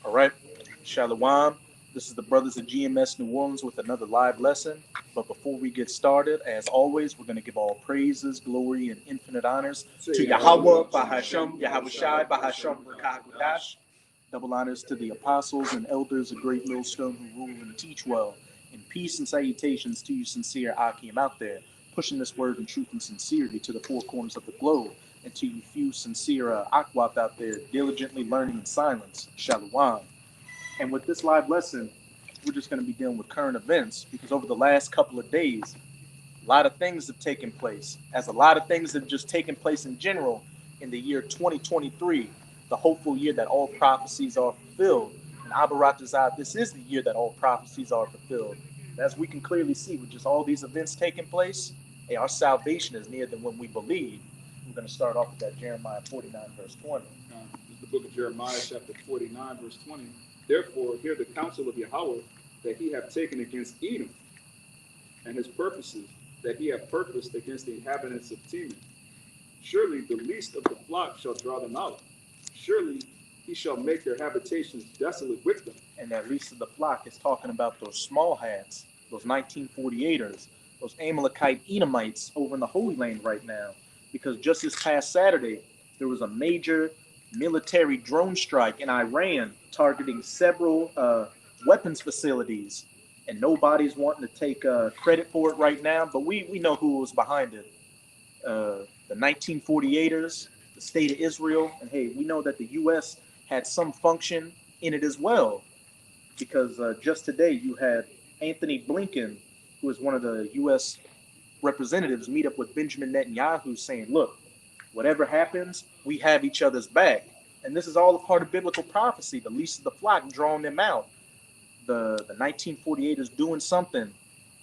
All right, Shalom. This is the Brothers of GMS New Orleans with another live lesson. But before we get started, as always, we're going to give all praises, glory, and infinite honors to Yahweh, Bahasham, Yahweh Shai, Bahasham, Rakahakudash. Double honors to the apostles and elders of Great Millstone who rule and teach well. And peace and salutations to you sincere Akim out there, pushing this word in truth and sincerity to the four corners of the globe. And to you few sincere Akwat out there, diligently learning in silence. Shalom. And with this live lesson, we're just going to be dealing with current events because over the last couple of days, a lot of things have taken place. As a lot of things have just taken place in general in the year 2023, the hopeful year that all prophecies are fulfilled. And Abaratazad, this is the year that all prophecies are fulfilled. As we can clearly see with just all these events taking place, hey, our salvation is nearer than when we believe. We're going to start off with that Jeremiah 49, verse 20. This is the book of Jeremiah, chapter 49, verse 20. Therefore, hear the counsel of Yahweh that he hath taken against Edom, and his purposes that he hath purposed against the inhabitants of Teman. Surely the least of the flock shall draw them out. Surely he shall make their habitations desolate with them. And that least of the flock is talking about those small hats, those 1948ers, those Amalekite Edomites over in the Holy Land right now. Because just this past Saturday, there was a major military drone strike in Iran targeting several weapons facilities. And nobody's wanting to take credit for it right now, but we know who was behind it. The 1948ers, the state of Israel, and hey, we know that the U.S. had some function in it as well. Because just today you had Anthony Blinken, who is one of the U.S. representatives, meet up with Benjamin Netanyahu saying, look, whatever happens, we have each other's back. And this is all a part of biblical prophecy, the least of the flock drawing them out. The 1948ers doing something,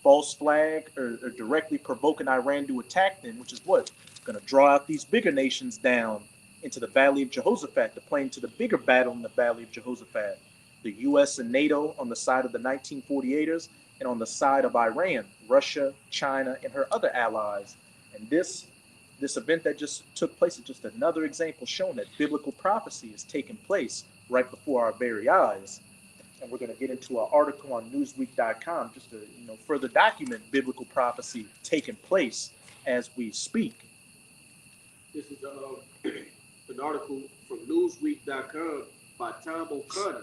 false flag, or directly provoking Iran to attack them, which is what? Going to draw out these bigger nations down into the Valley of Jehoshaphat to play into the bigger battle in the Valley of Jehoshaphat. The U.S. and NATO on the side of the 1948ers, and on the side of Iran, Russia, China, and her other allies. And this event that just took place is just another example showing that biblical prophecy is taking place right before our very eyes. And we're going to get into an article on Newsweek.com just to further document biblical prophecy taking place as we speak. This is an article from Newsweek.com by Tom O'Connor,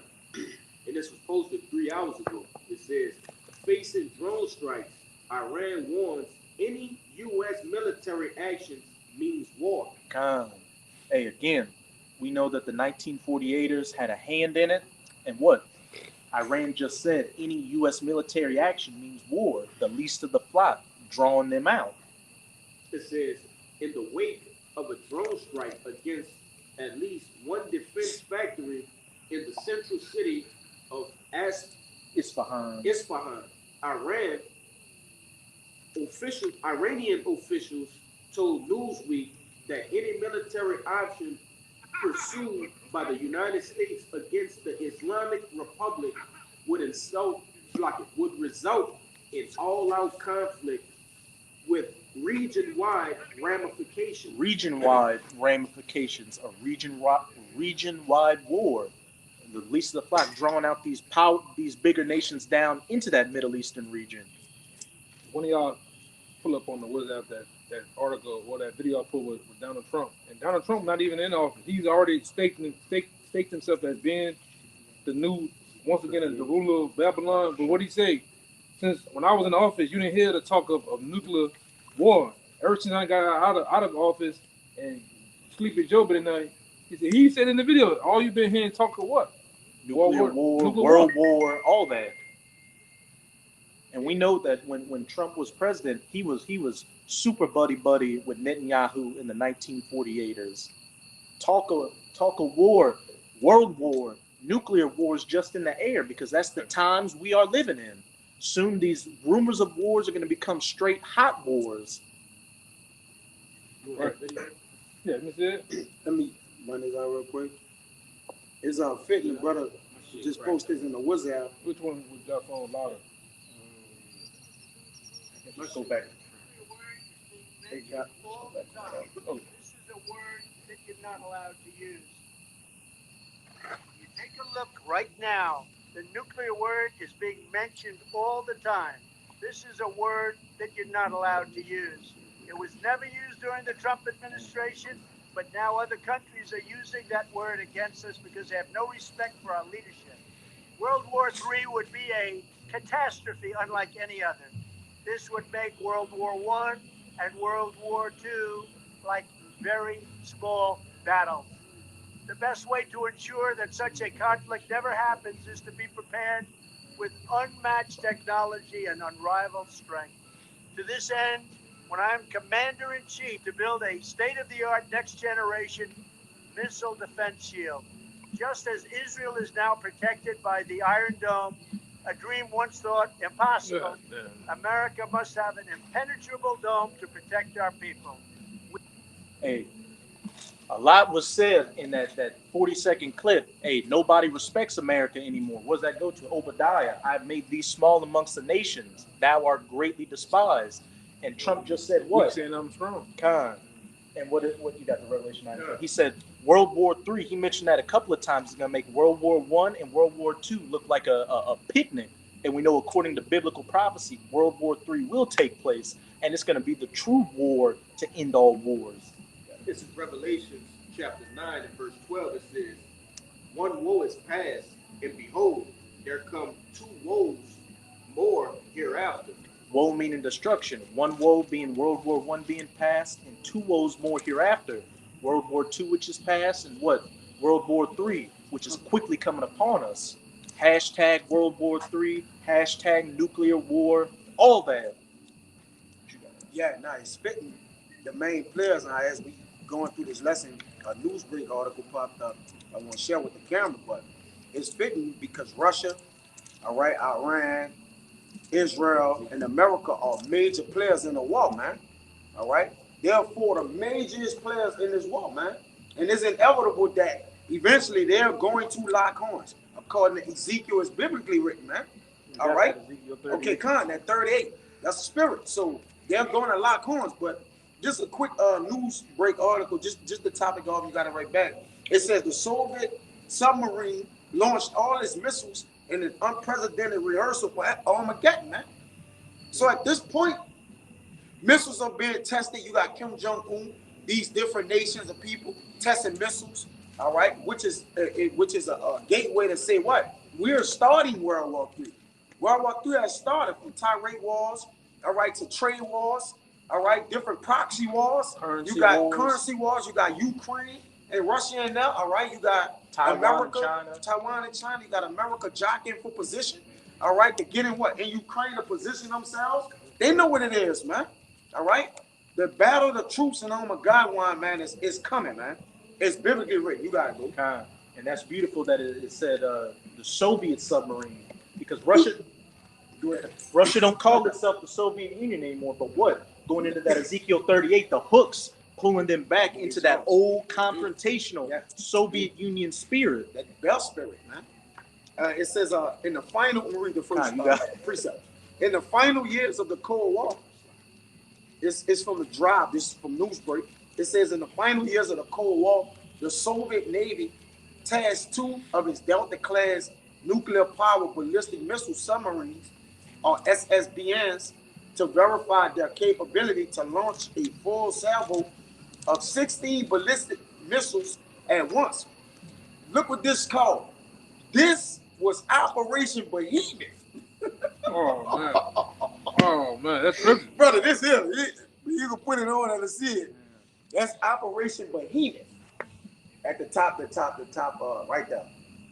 and this was posted 3 hours ago. It says, facing drone strikes, Iran warns any U.S. military actions means war. Hey, again, we know that the 1948ers had a hand in it, and what? Iran just said any U.S. military action means war, the least of the flock, drawing them out. It says, in the wake of a drone strike against at least one defense factory in the central city of Isfahan, Iranian officials told Newsweek that any military option pursued by the United States against the Islamic Republic would result in all-out conflict with region-wide ramifications. Region-wide ramifications, a region-wide war. The least of the flock drawing out these bigger nations down into that Middle Eastern region. One of y'all pull up on the WhatsApp that article or that video I put with Donald Trump. And Donald Trump not even in office. He's already staked himself as being the new, once again, as the ruler of Babylon. But what he say? Since when I was in office, you didn't hear the talk of nuclear war. Ever since I got out of office and Sleepy Joe but night, he said in the video, all you've been hearing talk of what? Nuclear war, World War, all that. And we know that when Trump was president, he was super buddy with Netanyahu in the 1948ers. Talk of war, world war, nuclear wars just in the air because that's the times we are living in. Soon these rumors of wars are going to become straight hot wars. Right. Yeah, let me see it. Let me run this out real quick. It's fitting, brother. Just post this in the WhatsApp. Which one was your phone louder? Let's go back. This is a word that you're not allowed to use. You take a look right right now, the nuclear word is being mentioned all the time. This is a word that you're not allowed to use. It was never used during the Trump administration, but now other countries are using that word against us because they have no respect for our leadership. World War III would be a catastrophe unlike any other. This would make World War I and World War II like very small battles. The best way to ensure that such a conflict never happens is to be prepared with unmatched technology and unrivaled strength. To this end, when I'm commander-in-chief to build a state-of-the-art next-generation missile defense shield, just as Israel is now protected by the Iron Dome, a dream once thought impossible, America must have an impenetrable dome to protect our people. Hey, a lot was said in that 40-second clip. Hey, nobody respects America anymore. What does that go to? Obadiah, I've made thee small amongst the nations. Thou art greatly despised. And Trump just said what? He's saying I'm strong. Khan. And what you got the Revelation 9? He said World War III. He mentioned that a couple of times. He's going to make World War I and World War II look like a picnic. And we know, according to biblical prophecy, World War III will take place. And it's going to be the true war to end all wars. This is Revelation chapter 9 and verse 12. It says, one woe is past, and behold, there come two woes more hereafter. Woe meaning destruction. One woe being World War I being past, and two woes more hereafter. World War II, which is past, and what? World War III, which is quickly coming upon us. Hashtag World War III, hashtag nuclear war, all that. Yeah, now it's spitting the main players. Now, as we going through this lesson, a Newsbreak article popped up. I want to share with the camera, but it's fitting because Russia, all right, Iran, Israel, and America are major players in the war, man. All right, they're four of the majorest players in this war, man. And it's inevitable that eventually they're going to lock horns, according to Ezekiel. It's biblically written, man. All right. Okay, Khan, that 38, that's the spirit. So they're going to lock horns, but. Just a quick news break article, just the topic of, you got it right back. It says the Soviet submarine launched all its missiles in an unprecedented rehearsal for Armageddon, man. So at this point, missiles are being tested. You got Kim Jong-un, these different nations of people testing missiles, all right, which is a gateway to say what? We're starting World War III. World War III has started from tirade wars, all right, to trade wars. All right, different proxy wars. You got currency wars. You got Ukraine and Russia in there. All right, you got Taiwan and China. You got America jockeying for position. All right, to get in what? In Ukraine to position themselves. They know what it is, man. All right, the battle of the troops in Armageddon, man, is coming, man. It's biblically written. You got it, bro. And that's beautiful that it said the Soviet submarine, because Russia don't call itself the Soviet Union anymore. But what? Going into that Ezekiel 38, the hooks pulling them back into that old confrontational Soviet Union spirit. That bell spirit, man. It says in the final, we'll read the first precept. In the final years of the Cold War, it's from the Drive, this is from Newsbreak. It says in the final years of the Cold War, the Soviet Navy tasked two of its Delta-class nuclear-powered ballistic missile submarines, or SSBNs, to verify their capability to launch a full salvo of 16 ballistic missiles at once. Look what this is called. This was Operation Behemoth. Oh man, that's perfect. Brother, this here, you can put it on and see it. That's Operation Behemoth. At the top, right there.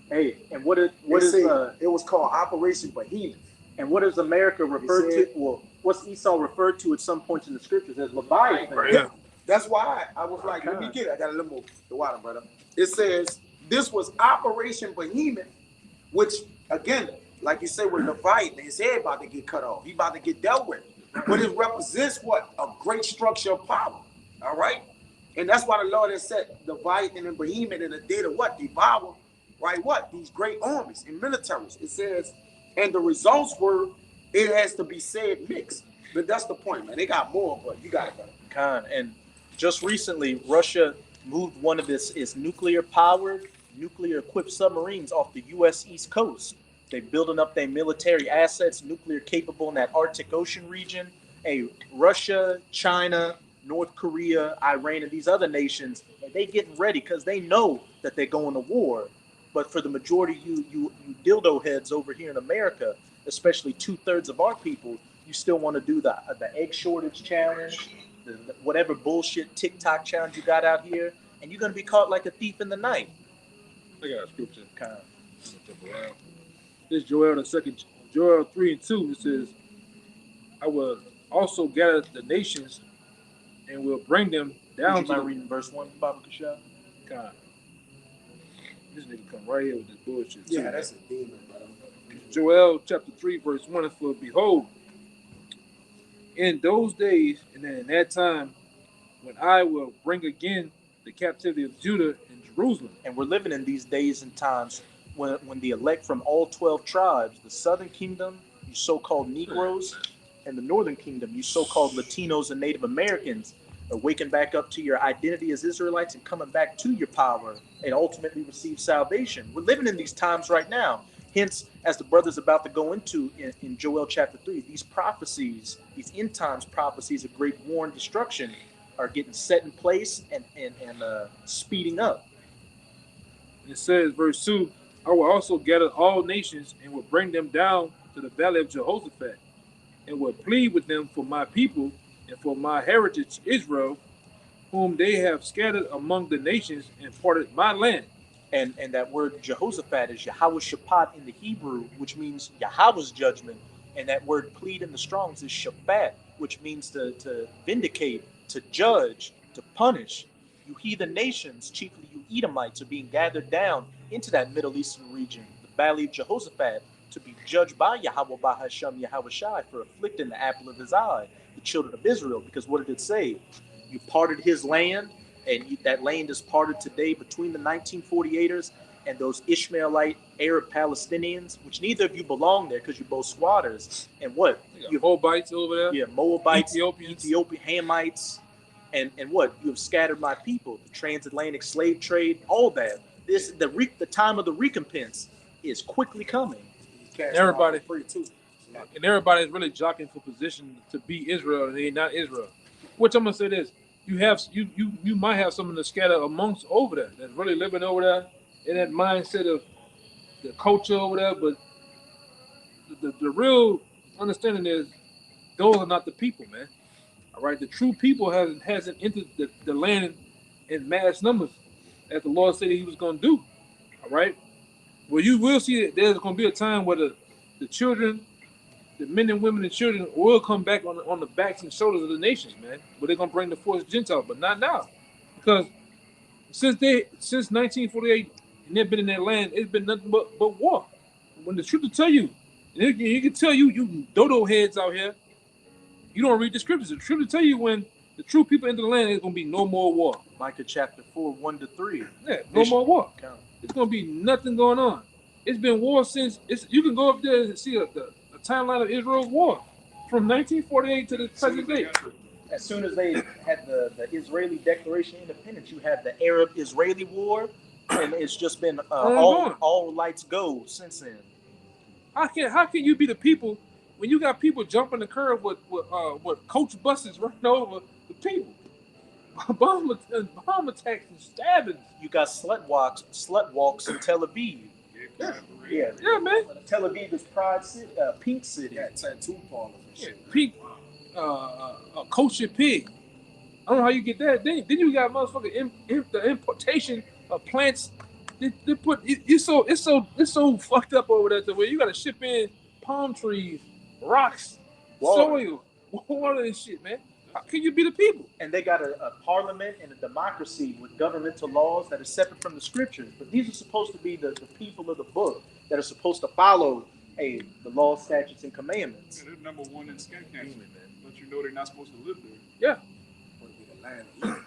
Hey, and what is it was called Operation Behemoth. And what does America refer to? Well, what's Esau referred to at some points in the scriptures as Leviathan? Yeah. That's why I was like, let me get it. I got a little more the water, brother. It says this was Operation Behemoth, which again, like you said, with Leviathan, his head about to get cut off. He about to get dealt with. But it represents what? A great structure of power. All right? And that's why the Lord has set Leviathan and Behemoth in a day to what? Devour, right? What? These great armies and militaries. It says, and the results were, it has to be said mixed. But that's the point, man. They got more, but you got it, brother. And just recently, Russia moved one of its nuclear-powered nuclear-equipped submarines off the U.S. East Coast. They're building up their military assets, nuclear capable in that Arctic Ocean region. Russia, China, North Korea, Iran, and these other nations, they getting ready because they know that they're going to war. But for the majority, you dildo heads over here in America, especially 2/3 of our people, you still want to do the egg shortage challenge, the whatever bullshit TikTok challenge you got out here, and you're gonna be caught like a thief in the night. I got a scripture. Kind of. This Joel 3:2. It says, "I will also gather the nations and will bring them down Would to you the mind reading verse 1, Baba Kasha? God." This nigga come right here with this bullshit. Yeah, too, that's a demon, brother. Joel chapter 3, verse 1. For behold, in those days and in that time, when I will bring again the captivity of Judah and Jerusalem. And we're living in these days and times when the elect from all 12 tribes, the southern kingdom, you so-called Negroes, and the northern kingdom, you so-called Latinos and Native Americans, are waking back up to your identity as Israelites and coming back to your power and ultimately receive salvation. We're living in these times right now. Hence, as the brother's about to go into in Joel chapter 3, these prophecies, these end times prophecies of great war and destruction are getting set in place and speeding up. It says, verse 2, I will also gather all nations and will bring them down to the valley of Jehoshaphat and will plead with them for my people and for my heritage Israel, whom they have scattered among the nations and parted my land. And that word Jehoshaphat is Yahweh Shaphat in the Hebrew, which means Yahweh's judgment. And that word plead in the Strongs is Shaphat, which means to vindicate, to judge, to punish. You heathen nations, chiefly you Edomites, are being gathered down into that Middle Eastern region, the valley of Jehoshaphat, to be judged by Yahweh Bahasham Yahweh Shai for afflicting the apple of his eye, the children of Israel. Because what did it say? You parted his land, and that land is parted today between the 1948ers and those Ishmaelite Arab Palestinians, which neither of you belong there because you're both squatters. And what? You have Moabites over there. Yeah, Moabites, Ethiopians. Hamites, and what? You have scattered my people. The transatlantic slave trade, all that. The time of the recompense is quickly coming. Everybody free too. And everybody's really jockeying for position to be Israel, and they're not Israel. Which I'm gonna say this: you might have some of the scatter amongst over there that's really living over there in that mindset of the culture over there. But the real understanding is those are not the people, man. All right, the true people hasn't entered the land in mass numbers as the Lord said He was gonna do. All right. Well, you will see that there's gonna be a time where the children, the men and women and children will come back on the backs and shoulders of the nations, man. But they're gonna bring the forced Gentiles, but not now, because since 1948 and they've been in their land, it's been nothing but war. When the truth to tell you, you can tell you dodo heads out here, you don't read the scriptures. The truth to tell you, when the true people enter the land, there's gonna be no more war. Micah chapter 4, 1-3. Yeah, no more war. It's gonna be nothing going on. It's been war since. You can go up there and see a timeline of Israel's war from 1948 to the present day. As soon as they had the Israeli Declaration of Independence, you had the Arab-Israeli War, and it's just been all lights go since then. How can you be the people when you got people jumping the curb with coach buses running over the people, bomb attacks and stabbings? You got slut walks in Tel Aviv. Yeah, man. Tel Aviv is Pride City, Pink City. Yeah, tattoo parlors and shit. Yeah, pink, kosher pig. I don't know how you get that. Then you got motherfucking the importation of plants. They put it's so fucked up over there to where you got to ship in palm trees, rocks, soil, water and shit, man. How can you be the people? And they got a parliament and a democracy with governmental laws that are separate from the scriptures. But these are supposed to be the people of the book that are supposed to follow the law, statutes, and commandments. Yeah, they're number one in skin cancer, man. But you know they're not supposed to live there. Yeah. Want to be the land of Eden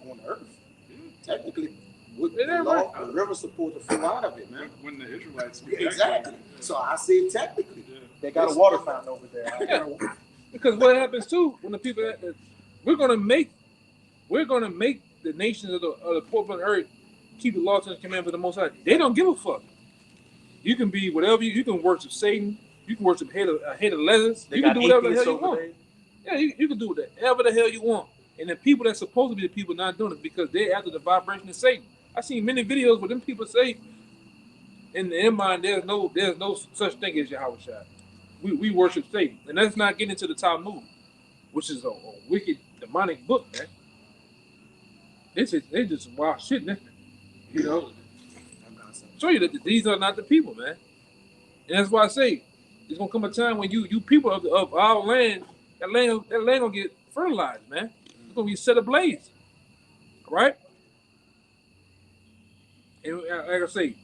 on earth. Yeah. Technically, the river supposed to flow out of it, man. When the Israelites exactly. So I say technically. Yeah. They got a water fountain over there. Yeah. Because what happens too when the people we're gonna make the nations of the people on earth keep the laws and the commandments of the Most High. They don't give a fuck. You can be whatever you can worship Satan. You can worship head of leathers. They You can got do whatever the atheists hell you over want. there. Yeah, you can do whatever the hell you want. And the people that's supposed to be the people not doing it because they're after the vibration of Satan. I seen many videos where them people say, in their mind, there's no such thing as Yahweh Shai. We worship Satan, and that's not getting into the Talmud, which is a wicked demonic book, man. They just wild shit, man. You know, show you that these are not the people, man. And that's why I say there's gonna come a time when you people of our land, that land gonna get fertilized, man. It's gonna be set ablaze, all right? And like I say,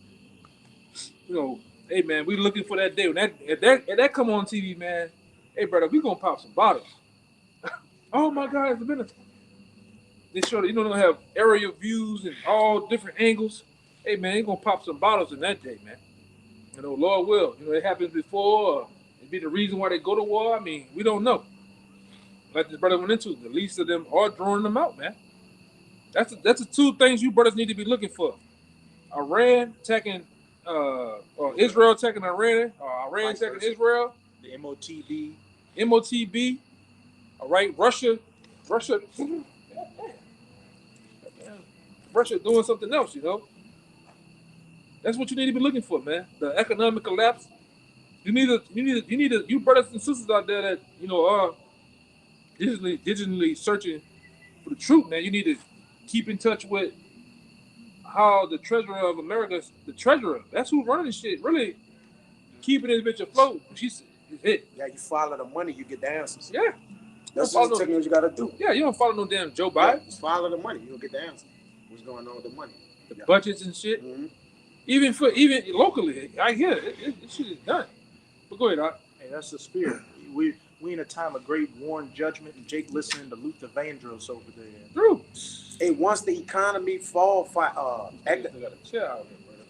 you know, hey man, we looking for that day when if that come on TV, man. Hey brother, we gonna pop some bottles. Oh my God, it's been they show that they'll have aerial views and all different angles. Hey man, they gonna pop some bottles in that day, man. You know, Lord will. You know, it happens before. It be the reason why they go to war. I mean, we don't know. Like this brother went into, the least of them are drawing them out, man. That's the two things you brothers need to be looking for. Iran attacking, or Israel attacking Iran, or Iran attacking Israel. The MOTB. MOTB. All right, Russia doing something else, you know. That's what you need to be looking for, man. The economic collapse. You need you brothers and sisters out there that are digitally searching for the truth, man. You need to keep in touch with how the treasurer of America, the treasurer, that's who's running this shit, really keeping this bitch afloat. She's it. Yeah, you follow the money, you get the answers. Yeah. That's what you gotta do. Yeah, you don't follow no damn Joe Biden. Yeah, just follow the money, you'll get the answer. What's going on with the money? The budgets and shit. Mm-hmm. Even locally, I hear it shit is done. But go ahead, Doc. Hey, that's the spirit. We in a time of great war and judgment, and Jake listening to Luther Vandross over there. True. Hey, once the economy fall,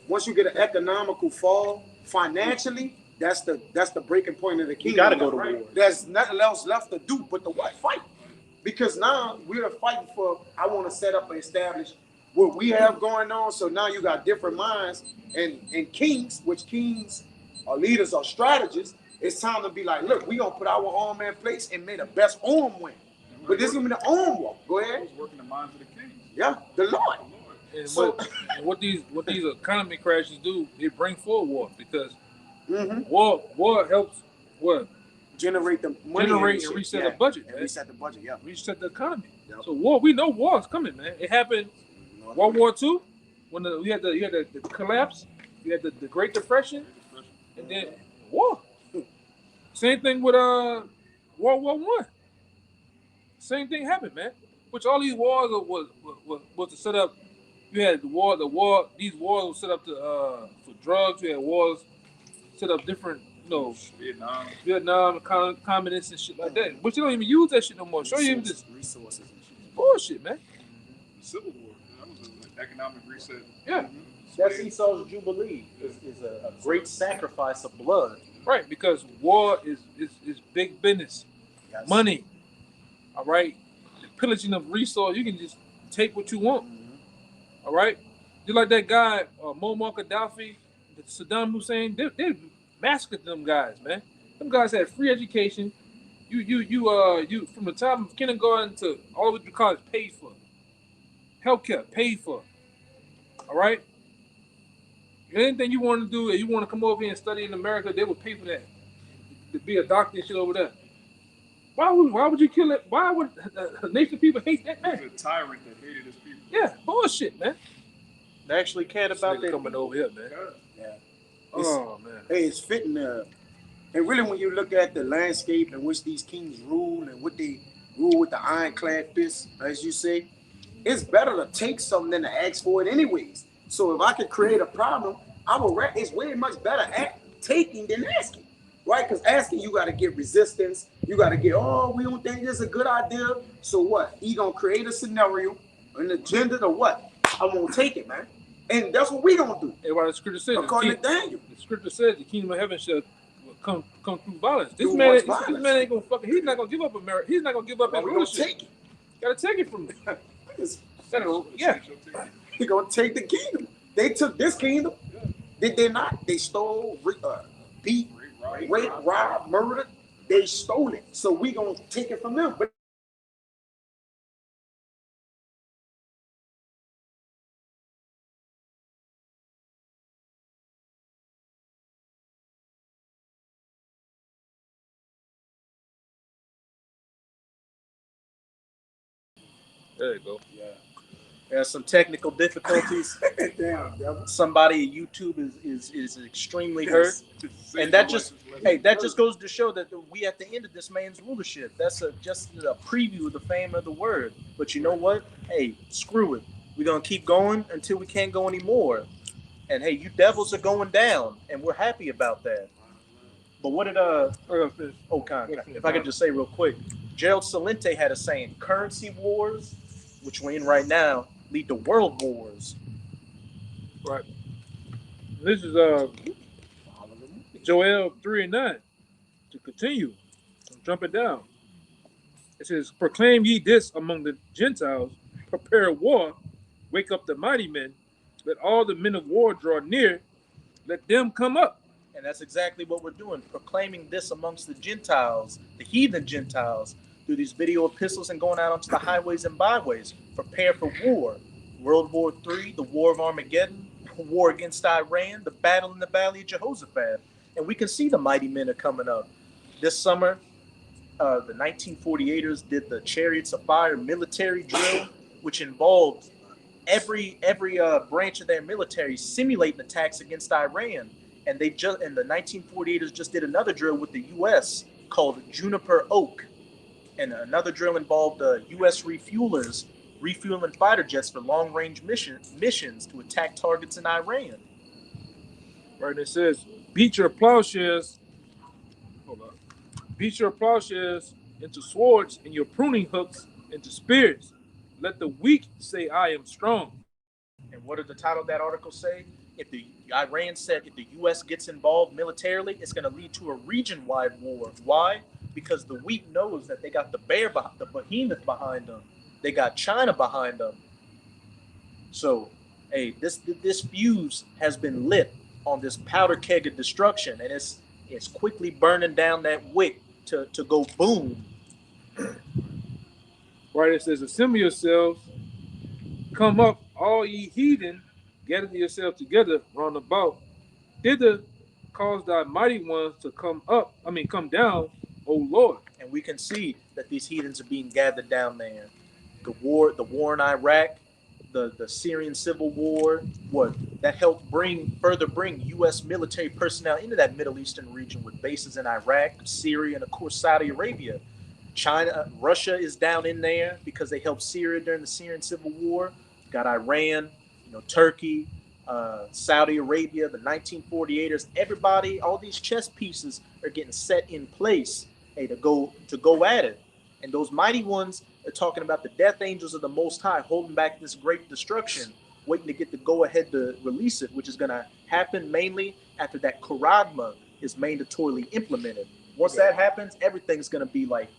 once you get an economical fall financially, that's the breaking point of the kingdom. You got to go to war. There's nothing else left to do but to what? Fight. Because now we're fighting for, I want to set up and establish what we have going on. So now you got different minds and kings, which kings are leaders or strategists. It's time to be like, look, we're going to put our arm in place and make the best arm win. But this is going to be the arm war. Go ahead. Working the minds of the kings. Yeah, the Lord. And So- what these economy crashes do, they bring forward war because Mm-hmm. war helps what Generate the money. generate and reset the budget, And man. reset the budget, yeah. Reset the economy. Yep. So we know war is coming, man. It happened World War II when you had the collapse, you had the Great Depression, and then war. Same thing with World War I. Same thing happened, man. Which all these wars was to set up. You had the war. These wars were set up for drugs. You had wars set up different, Vietnam, communists and shit like that. But you don't even use that shit no more. Show you this resources and shit. bullshit, man. The Civil War, that was an economic reset. Yeah, That's Esau's Jubilee. Is a great sacrifice of blood. right. Because war is big business, Yes. money. All right, the pillaging of resource. You can just take what you want. Mhm. All right, just like that guy Muammar Gaddafi, Saddam Hussein. They massacred them guys, man. Them guys had free education. You from the time of kindergarten to all the way to college paid for. Healthcare paid for. All right. Anything you want to do, and you want to come over here and study in America, they would pay for that. To be a doctor and shit over there. Why would you kill it? Why would a nation of people hate that He man? was a tyrant that hated his people. Yeah, bullshit, man. They actually cared about their coming over here, man. Yeah. Oh man. Hey, it's fitting. And really, when you look at the landscape in which these kings rule and what they rule with the ironclad fist, as you say, it's better to take something than to ask for it anyways. So if I could create a problem, it's way much better at taking than asking, right? Because asking, you got to get resistance. You got to get, we don't think this is a good idea. So what? He gonna create a scenario, an agenda to what? I'm gonna take it, man. And that's what we gonna do. Hey, what the scripture says. According to Daniel. The scripture says the kingdom of heaven shall come through violence. This Through man, much this violence. man ain't gonna fucking. He's not gonna give up America. He's not gonna give up But his we gonna rulership. take it. Gotta take it from him. It's- Yeah. He gonna take the kingdom. They took this kingdom. Did they not? They stole, beat, rape, robbed, murdered. They stole it. So we gonna take it from them. But There you go. yeah. There's some technical difficulties. Damn, devil. Somebody at YouTube is extremely hurt, and that just goes to show that we at the end of this man's rulership. That's just a preview of the fame of the word. But you know what? Hey, screw it. We're gonna keep going until we can't go anymore. And hey, you devils are going down, and we're happy about that. But what did if I could just say real quick, Gerald Salente had a saying: currency wars, which we're in right now, lead to world wars. Right. This is Joel 3 and 9. To continue, I'm jumping down. It says, "Proclaim ye this among the Gentiles: prepare war, wake up the mighty men, let all the men of war draw near, let them come up." And that's exactly what we're doing, proclaiming this amongst the Gentiles, the heathen Gentiles, through these video epistles and going out onto the highways and byways. Prepare for war. World War III, the War of Armageddon, war against Iran, the battle in the Valley of Jehoshaphat. And we can see the mighty men are coming up. This summer, the 1948ers did the Chariots of Fire military drill, which involved every branch of their military simulating attacks against Iran. And the 1948ers just did another drill with the U.S. called Juniper Oak, and another drill involved U.S. refuelers refueling fighter jets for long-range missions to attack targets in Iran. Right, and it says, "Beat your plowshares." Hold on. "Beat your plowshares into swords and your pruning hooks into spears. Let the weak say, I am strong." And what did the title of that article say? If the Iran said if the U.S. gets involved militarily, it's going to lead to a region-wide war. Why? Because the weak knows that they got the behemoth behind them. They got China behind them. So, hey, this fuse has been lit on this powder keg of destruction, and it's quickly burning down that wick to go boom. Right, it says, "Assemble yourselves, come up, all ye heathen, gather yourselves together round about. Thither cause thy mighty ones to come down, O Lord." And we can see that these heathens are being gathered down there. The war in Iraq, the Syrian civil war, what that helped further bring U.S. military personnel into that Middle Eastern region with bases in Iraq, Syria, and of course Saudi Arabia. Russia is down in there because they helped Syria during the Syrian civil war. Got Iran, Turkey, Saudi Arabia, the 1948ers. Everybody, all these chess pieces are getting set in place, hey, to go at it. And those mighty ones are talking about the death angels of the Most High holding back this great destruction, waiting to get the go ahead to release it, which is going to happen mainly after that Quradma is mandatorily implemented. Once that happens, everything's going to be like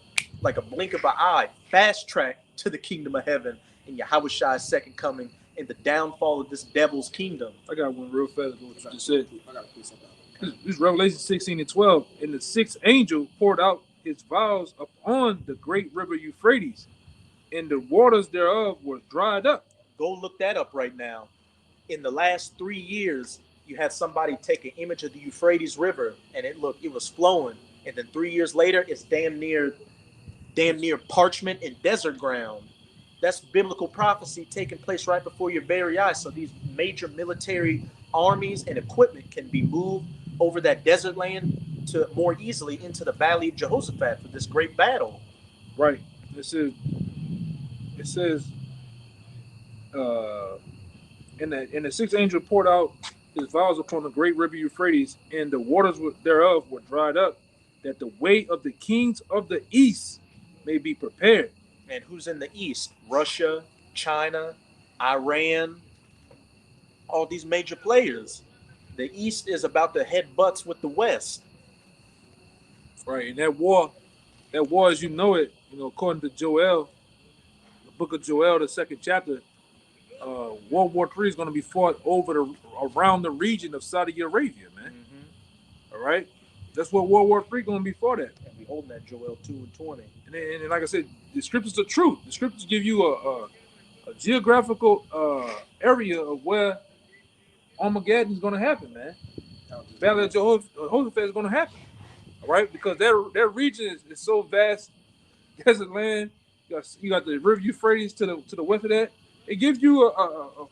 a blink of an eye, fast track to the kingdom of heaven and Yahweh's second coming and the downfall of this devil's kingdom. I got one real fast. What you just said. This is Revelation 16 and 12. "And the sixth angel poured out his vials upon the great river Euphrates, and the waters thereof were dried up." Go look that up right now. In the last 3 years, you had somebody take an image of the Euphrates River, and it was flowing. And then 3 years later, it's damn near parchment and desert ground. That's biblical prophecy taking place right before your very eyes. So these major military armies and equipment can be moved over that desert land to more easily into the Valley of Jehoshaphat for this great battle. Right. It says, and the sixth angel poured out his vials upon the great river Euphrates, and the waters thereof were dried up, that the way of the kings of the east may be prepared. And who's in the east? Russia, China, Iran, all these major players. The east is about to head butts with the west. Right. And that war, as you know it, according to Joel, the book of Joel, the second chapter, World War III is going to be fought around the region of Saudi Arabia, man. Mm-hmm. All right, that's what World War III going to be fought at. And we holding that Joel 2:20. And like I said, the scriptures are true. The scriptures give you a geographical area of where Armageddon is going to happen, man. Battle of Jehoshaphat is going to happen. All right, because that region is so vast, desert land. You got the River Euphrates to the west of that. It gives you a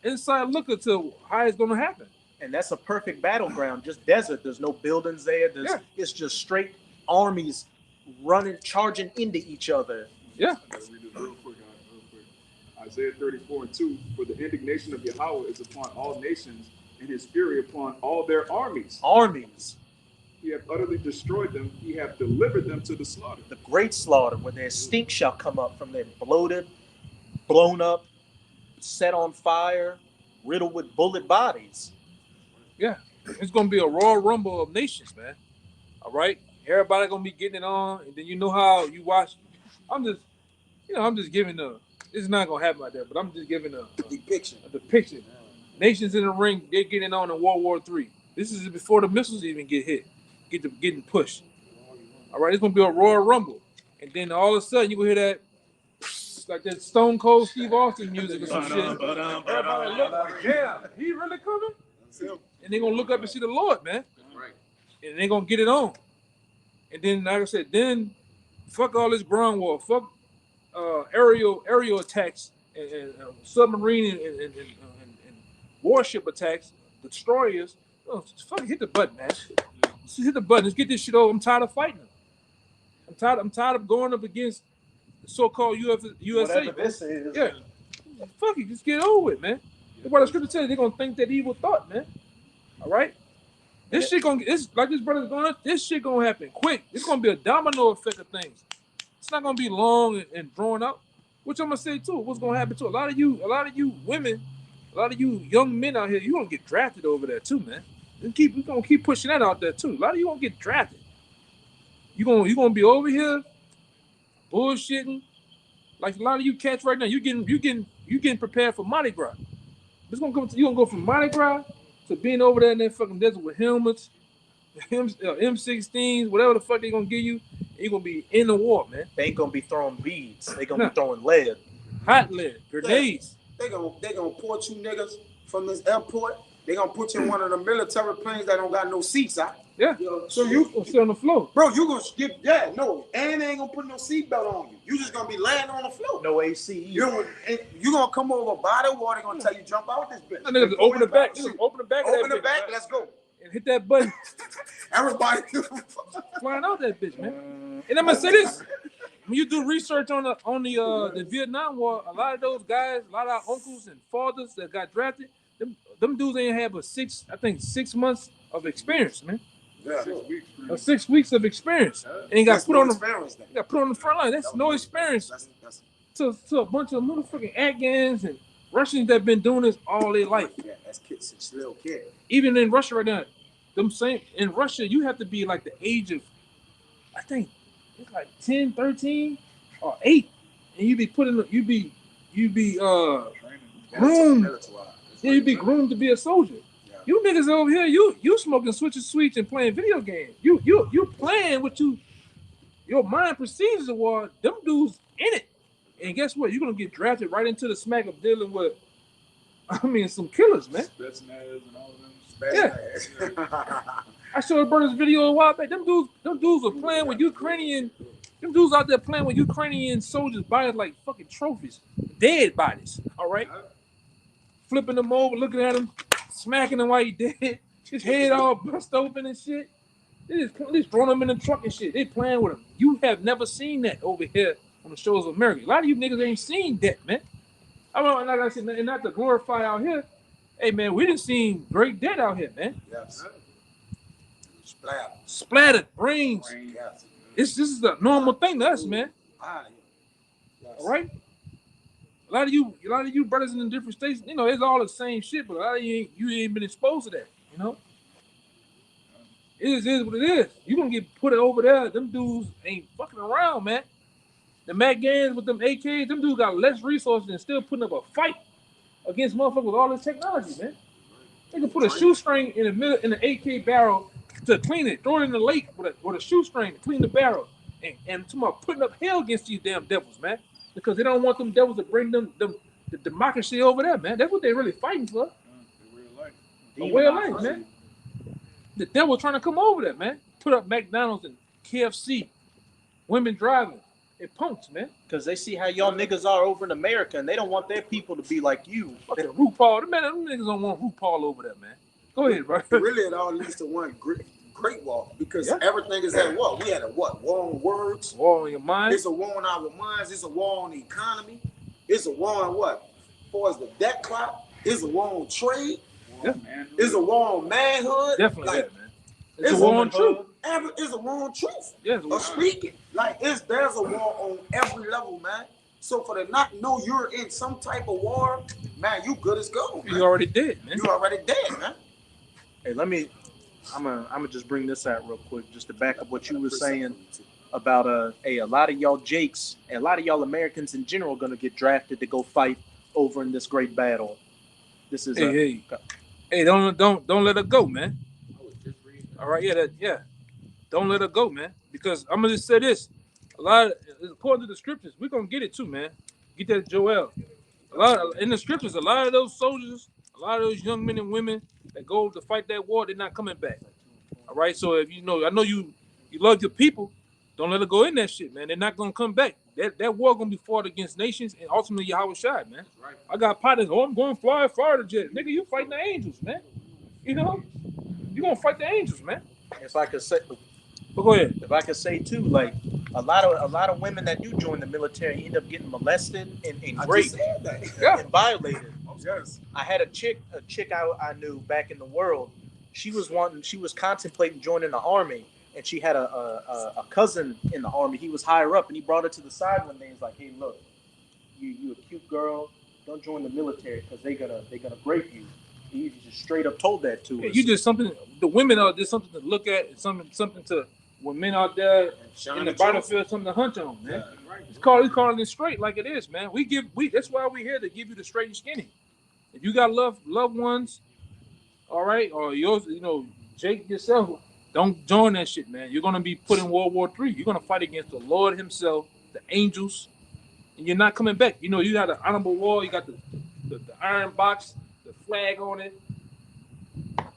inside look into how it's going to happen. And that's a perfect battleground. Just desert. There's no buildings there. It's just straight armies charging into each other. Yeah. I gotta read this real quick. Isaiah 34:2. For the indignation of Yahweh is upon all nations, and his fury upon all their armies. Armies. He hath utterly destroyed them. He hath delivered them to the slaughter. The great slaughter, where their stink shall come up from their bloated, blown up, set on fire, riddled with bullet bodies. Yeah, it's gonna be a royal rumble of nations, man. All right, everybody gonna be getting it on, and then you know how you watch. I'm just giving it's not gonna happen like that, but I'm just giving a depiction. Nations in the ring, they're getting on in World War III. This is before the missiles even get hit, getting pushed. All right, it's gonna be a royal rumble, and then all of a sudden you gonna hear that. Like that Stone Cold Steve Austin music or some shit. Everybody look like, yeah, he really coming? And they're gonna look up and see the Lord, man. Right. And they're gonna get it on. And then, like I said, then fuck all this ground war, fuck aerial attacks and submarine and warship attacks, destroyers. Oh, just fucking hit the button, man. Just hit the button. Let's get this shit over. I'm tired of fighting them. I'm tired of going up against the so-called USA. Whatever this is. Yeah. Fuck it, just get it over with, man. That's why the scripture says they're gonna think that evil thought, man. All right? This shit like this brother's going, this shit gonna happen quick. It's gonna be a domino effect of things. It's not gonna be long and drawn out. Which I'm gonna say too, what's gonna happen to a lot of you women, a lot of you young men out here, you gonna get drafted over there too, man. We're gonna keep pushing that out there too. A lot of you gonna get drafted. You gonna be over here bullshitting. Like a lot of you cats right now, you getting prepared for Mardi Gras. You gonna go from Mardi Gras to being over there in that fucking desert with helmets, M16s, whatever the fuck they gonna give you. You're gonna be in the war, man. They ain't gonna be throwing beads. They gonna be throwing lead. Hot lead, grenades. They gonna port you niggas from this airport. They gonna put you in one of the military planes that don't got no seats, huh? Yeah. So you gonna sit on the floor. Bro, you gonna skip that. No, and they ain't gonna put no seatbelt on you. You just gonna be laying on the floor. No AC. You gonna come over by the water, gonna tell you jump out this bitch. Niggas open the back. Open the back. Open the back, let's go. And hit that button. Everybody flying out that bitch, man. And I'm gonna say this. When you do research on the Vietnam War, a lot of those guys, a lot of our uncles and fathers that got drafted, them dudes ain't have but 6 months of experience, man. Yeah. 6 weeks of experience. And got put on the front line. That's no experience. That's to a bunch of motherfucking Afghans and Russians that been doing this all their life. Yeah, that's kids, it's little kid. Even in Russia right now, in Russia, you have to be like the age of, I think it's like 10, 13, or 8. And you be groomed. Yeah, you be groomed to be a soldier. Yeah. You niggas over here, you smoking switches sweets and playing video games. You playing what your mind perceives as a war. Them dudes in it. And guess what? You're gonna get drafted right into the smack of dealing with, some killers, man. Spetsnaz and all of them. Yeah. I showed a brother's video a while back. Them dudes were playing with Ukrainian. Them dudes out there playing with Ukrainian soldiers' bodies like fucking trophies, dead bodies. All right, flipping them over, looking at them, smacking them while he dead. His head all bust open and shit. They just throwing them in the truck and shit. They playing with them. You have never seen that over here on the shores of America. A lot of you niggas ain't seen that, man. I mean, like I said, and not to glorify out here. Hey, man, we done seen great dead out here, man. Yes. Splattered brains. Yes. This is the normal thing to us, man. Yes. All right. A lot of you brothers in the different states, it's all the same shit, but a lot of you ain't been exposed to that, It is what it is. You gonna get put over there. Them dudes ain't fucking around, man. The Mac Gans with them AKs, them dudes got less resources and still putting up a fight against motherfuckers with all this technology, man. They can put a shoestring in the middle in the AK barrel to clean it, throw it in the lake with a shoestring to clean the barrel, and tomorrow putting up hell against these damn devils, man, because they don't want them devils to bring them the democracy over there, man. That's what they're really fighting for. A way of life, man. The devil trying to come over there, man. Put up McDonald's and KFC, women driving, they punks, man. Because they see how y'all niggas are over in America, and they don't want their people to be like you. Fucking RuPaul, man, them niggas don't want RuPaul over there, man. Go ahead, bro. Really, it all leads to one great war because everything is at war. We had a what? War on words. War on your mind. It's a war on our minds. It's a war on the economy. It's a war on what? As far as the debt clock, it's a war on trade. Yeah. It's a war on manhood. Definitely like, that, man. It's a war on truth. It's a war on truth. Yeah, of speaking. Like there's a war on every level, man. So for the not know you're in some type of war, man, you good as gold. You already dead, man. You already dead, man. Hey, I'm gonna just bring this out real quick, just to back up what you were saying about a lot of y'all Jakes and a lot of y'all Americans in general gonna get drafted to go fight over in this great battle. This is hey, don't let her go, man. All right, yeah. Don't let her go, man. Because I'm gonna just say this: according to the scriptures, we're gonna get it too, man. Get that, Joel. In the scriptures, a lot of those soldiers, a lot of those young men and women that go to fight that war, they're not coming back. All right, so if I know you love your people, don't let her go in that shit, man. They're not gonna come back. That war gonna be fought against nations and ultimately Yahweh Shai, man. Right. I got partners. I'm going to fly fighter jet, nigga. You fighting the angels, man. You know, you gonna fight the angels, man. If I could say, but go ahead. If I could say too, like a lot of women that do join the military end up getting molested and raped and violated. Yes. I had a chick I knew back in the world. She was contemplating joining the army, and she had a cousin in the army. He was higher up, and he brought her to the side one day. He's like, "Hey, look, you a cute girl. Don't join the military because they're gonna rape you." He just straight up told that to us. You just something. The women are just something to look at. Something to when men out there in the battlefield, something to hunt on, man. Yeah, right. We calling it straight like it is, man. That's why we're here to give you the straight and skinny. If you got loved ones, all right, or yours, Jake yourself, don't join that shit, man. You're gonna be put in World War III. You're gonna fight against the Lord Himself, the angels, and you're not coming back. You got an honorable war. You got the iron box, the flag on it.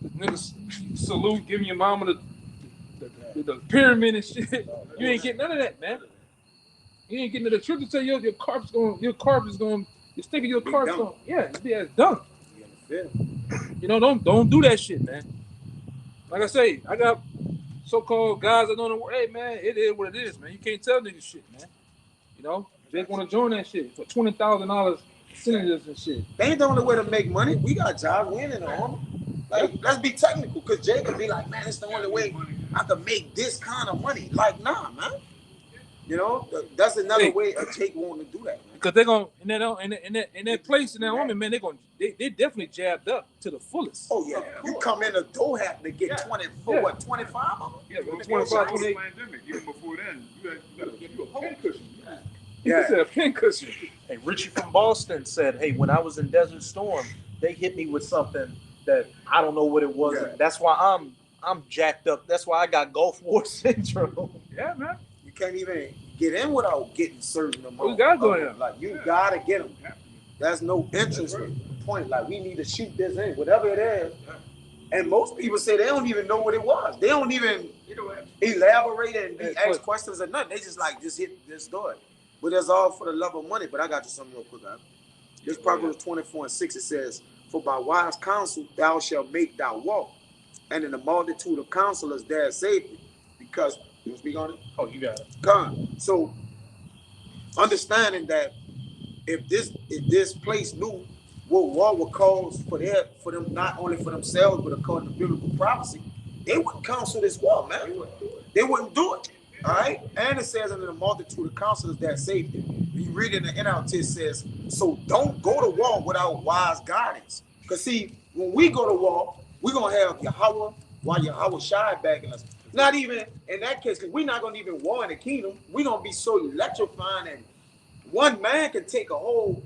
The niggas salute, giving your mama the pyramid and shit. You ain't getting none of that, man. You ain't getting the truth to tell you your carp's going. Your stick of your carp's going. Yeah, it's done. Don't do that shit, man. Like I say, I got so-called guys that know the word. Hey, man, it is what it is, man. You can't tell niggas shit, man. They want to join that shit for $20,000 senators and shit. They ain't the only way to make money. We got jobs. We ain't in the army. Like, let's be technical, because Jay could be like, man, it's the only way I can make this kind of money. Like, nah, man. That's another way a Jake wanting to do that, man. Because they're going in that place in that army, man, they definitely jabbed up to the fullest. Oh, yeah. You come in the door having to get 20 for what, 25 of them? Yeah, 25, 28. Pandemic, even before then, you got to get you a pin cushion. Yeah. He said a pin cushion. Hey, Richie from Boston said, hey, when I was in Desert Storm, they hit me with something that I don't know what it was. Yeah. That's why I'm jacked up. That's why I got Gulf War syndrome. Yeah, man. You can't even get in without getting certain amount. You gotta go in. Like, you gotta get them. There's no entrance point. Like, we need to shoot this in, whatever it is. And most people say they don't even know what it was. They don't even elaborate and ask questions or nothing. They just hit this door. But it's all for the love of money. But I got you something real quick. This Proverbs 24:6, it says, for by wise counsel thou shalt make thy walk, and in the multitude of counselors there is safety. Because, you speak on it? Oh, you got it. Come. So, understanding that if this place knew what war would cause for them, not only for themselves, but according to biblical prophecy, they wouldn't counsel this war, man. They wouldn't do it. All right? And it says, in the multitude of counselors there is safety. When you read it in the NLT, it says, so don't go to war without wise guidance. Because see, when we go to war, we're going to have Yahweh, while Yahweh Shai backing us. Not even in that case, because we're not going to even war in the kingdom. We're going to be so electrifying, and one man can take a whole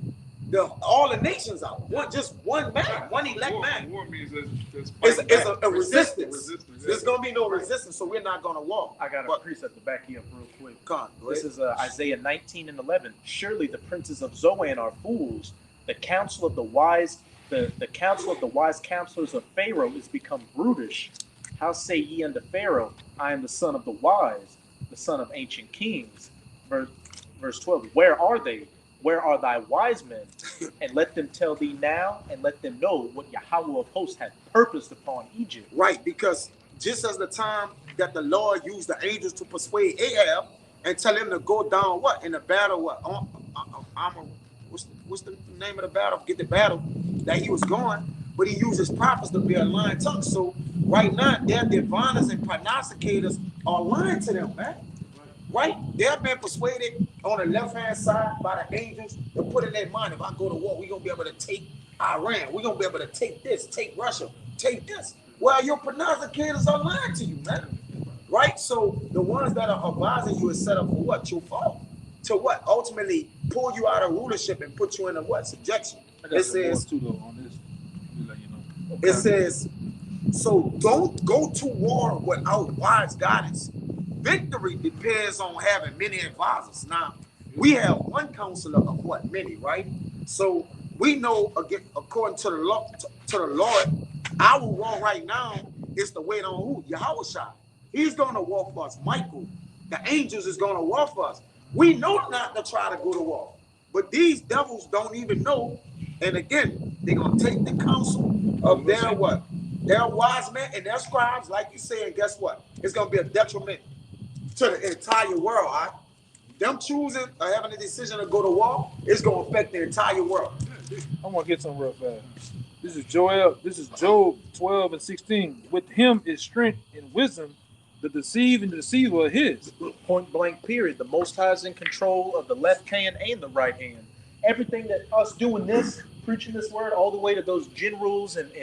all the nations out. Just one man, one elect man. War means there's It's a resistance. Resistance. There's gonna be no resistance, so we're not gonna walk. I got a precept to back you up real quick. Come on, go This ahead. is Isaiah 19 and 11. Surely the princes of Zoan are fools. The counsel of the wise, the counsel of the wise counselors of Pharaoh is become brutish. How say ye unto Pharaoh, I am the son of the wise, the son of ancient kings? Verse 12. Where are they? Where are thy wise men? And let them tell thee now, and let them know what Yahweh of hosts hath purposed upon Egypt. Right, because just as the time that the Lord used the angels to persuade Ahab and tell him to go down what in the battle, what what's the name of the battle? Get the battle that he was going, but he used his prophets to be a lying tongue. So right now, their diviners and prognosticators are lying to them, man. Right? They have been persuaded on the left-hand side by the angels to put in their mind, if I go to war, we're going to be able to take Iran. We're going to be able to take this, take Russia, take this. Well, your prognosticators are lying to you, man. Right? So the ones that are advising you is set up for what? Your fall. To what? Ultimately pull you out of rulership and put you in a what? Subjection. It says, too, though, on this. Let you know. it says, so don't go to war without wise guidance. Victory depends on having many advisors. Now, we have one counselor of what? Many, right? So we know, again, according to the Lord, our war right now is to wait on who? Yahushua. He's going to war for us. Michael, the angels is going to war for us. We know not to try to go to war. But these devils don't even know. And again, they're going to take the counsel of their what? Their wise men and their scribes, like you say, and guess what? It's going to be a detriment to the entire world. Right? Them choosing or having a decision to go to war, it's going to affect the entire world. I'm going to get some real fast. This is Job 12 and 16. With him is strength and wisdom. The deceive and the deceiver are his. Point blank period. The Most High is in control of the left hand and the right hand. Everything that us doing this, preaching this word, all the way to those generals and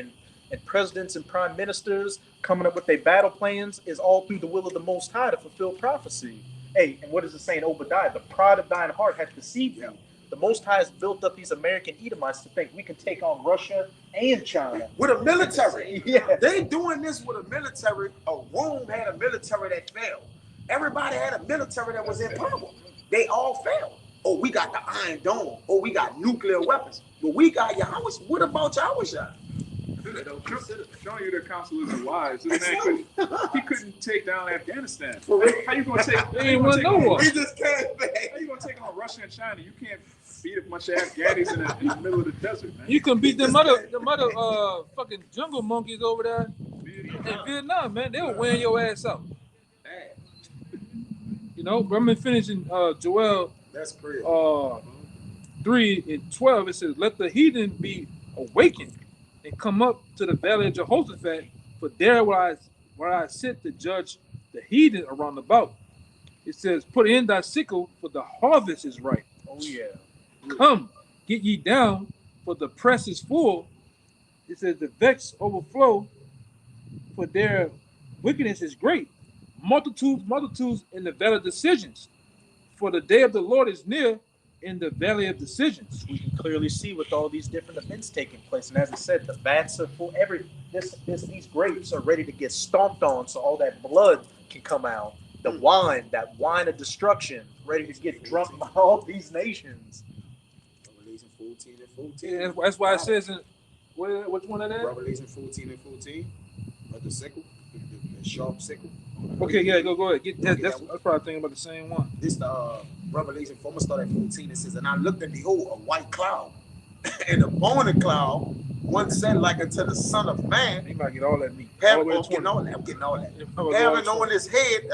presidents and prime ministers coming up with their battle plans, is all through the will of the Most High to fulfill prophecy. Hey, and what is it saying, Obadiah? The pride of thine heart hath deceived thee. The Most High has built up these American Edomites to think we can take on Russia and China. With a military. Yeah. They doing this with a military. Rome had a military that failed. Everybody had a military that was in power. They all failed. Oh, we got the Iron Dome. Oh, we got nuclear weapons. But we got Yahweh. What about Yahweh? Showing you the counsel is wise. This man couldn't take down Afghanistan. For real? How you gonna take? They ain't want no one. He just came back. How you gonna take on Russia and China? You can't beat a bunch of Afghanis in the middle of the desert, man. You can beat them other fucking jungle monkeys over there in Vietnam, man. They'll wear your ass out. You know, but I'm gonna finish in Joel That's crazy. 3 and 12. It says, let the heathen be awakened and come up to the valley of Jehoshaphat, for there where I sit to judge the heathen around about. It says, put in thy sickle, for the harvest is ripe. Oh yeah. Come, get ye down, for the press is full. It says, the vex overflow, for their wickedness is great. Multitudes in the valley of decisions. For the day of the Lord is near in the valley of decisions. We can clearly see with all these different events taking place, and as I said, the vats are full. These grapes are ready to get stomped on, so all that blood can come out. The wine, that wine of destruction, ready to get drunk by all these nations. Revelation 14 and 14. Yeah, that's why it says in which one of that? Revelation 14 and 14. Of the sickle, the sharp sickle. Okay, yeah, go ahead. Get that. Okay, That's probably thinking about the same one. This Revelation 4, I'm gonna start at 14. It says, and I looked and behold a white cloud, and upon the cloud one said like unto the Son of Man. He might get all that meat. I'm getting all that. Having on his head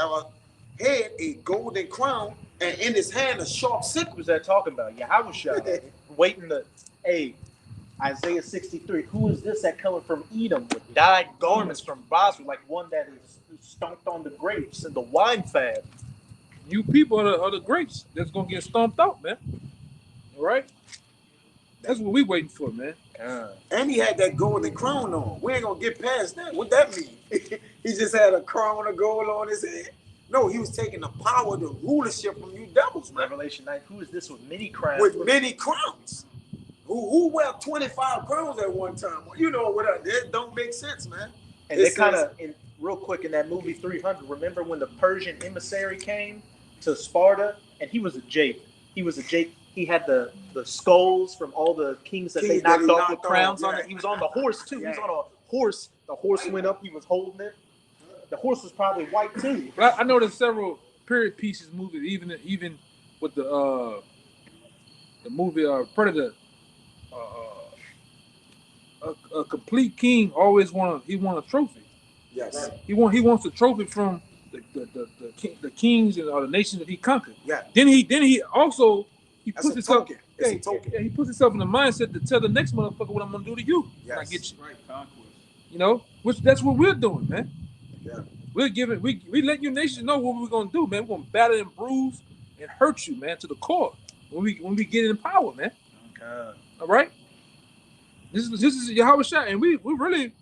a golden crown, and in his hand a sharp sickle. Who's that talking about? Yahushua. Waiting to, hey, Isaiah 63. Who is this that coming from Edom with dyed garments from Basra, like one that is stomped on the grapes and the wine fat? You people are the grapes that's gonna get stomped out, man. All right? That's what we waiting for, man. And he had that golden crown on. We ain't gonna get past that. What that mean? He just had a crown of gold on his head. No, he was taking the power, the rulership from you devils, man. Revelation 9. Who is this with many crowns? With many crowns. Who wear 25 pounds at one time? You know what? That don't make sense, man. And they kind of, real quick, in that movie 300, remember when the Persian emissary came to Sparta, and he was a Jake. He was a Jake. He had the skulls from all the kings that they knocked off with crowns on it. He was on the horse too. He was on a horse. The horse went up. He was holding it. The horse was probably white too. But I know there's several period pieces movies, even with the movie Predator. A complete king always won a trophy. Yes. He wants a trophy from the kings and the nations that he conquered. Yeah. Then he also puts himself. It's a token. Yeah, he puts himself in the mindset to tell the next motherfucker what I'm gonna do to you when I get you. Right, conquest. You know, which that's what we're doing, man. Yeah. We let you nations know what we're gonna do, man. We're gonna batter and bruise and hurt you, man, to the core when we get in power, man. Okay. All right. This is Yahweh Shah, and we're really